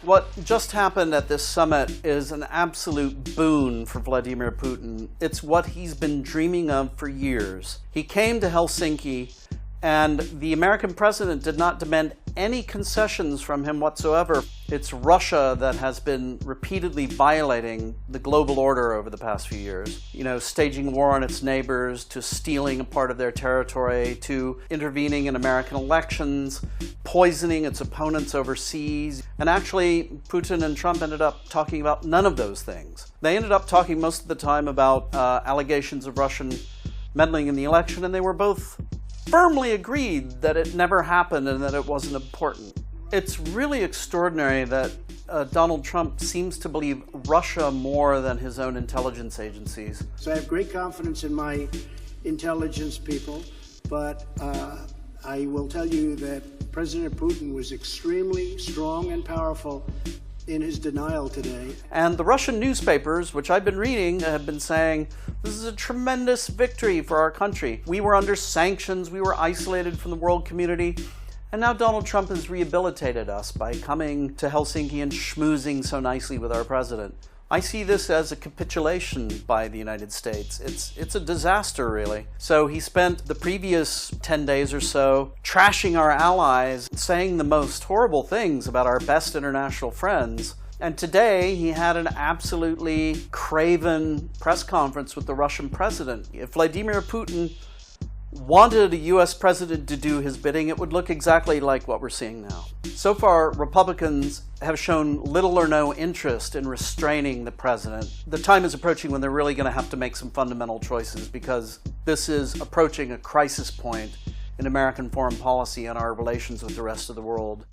What just happened at this summit is an absolute boon for Vladimir Putin. It's what he's been dreaming of for years. He came to Helsinki, and the American president did not demand any concessions from him whatsoever. It's Russia that has been repeatedly violating the global order over the past few years. You know, staging war on its neighbors, to stealing a part of their territory, to intervening in American elections, poisoning its opponents overseas. And actually, Putin and Trump ended up talking about none of those things. They ended up talking most of the time about allegations of Russian meddling in the election, and they were both firmly agreed that it never happened and that it wasn't important. It's really extraordinary that Donald Trump seems to believe Russia more than his own intelligence agencies. So I have great confidence in my intelligence people, but I will tell you that President Putin was extremely strong and powerful in his denial today. And the Russian newspapers, which I've been reading, have been saying, this is a tremendous victory for our country. We were under sanctions, we were isolated from the world community, and now Donald Trump has rehabilitated us by coming to Helsinki and schmoozing so nicely with our president. I see this as a capitulation by the United States. It's a disaster, really. So he spent the previous 10 days or so trashing our allies, saying the most horrible things about our best international friends. And today he had an absolutely craven press conference with the Russian president. If Vladimir Putin wanted a US president to do his bidding, it would look exactly like what we're seeing now. So far, Republicans have shown little or no interest in restraining the president. The time is approaching when they're really going to have to make some fundamental choices, because this is approaching a crisis point in American foreign policy and our relations with the rest of the world.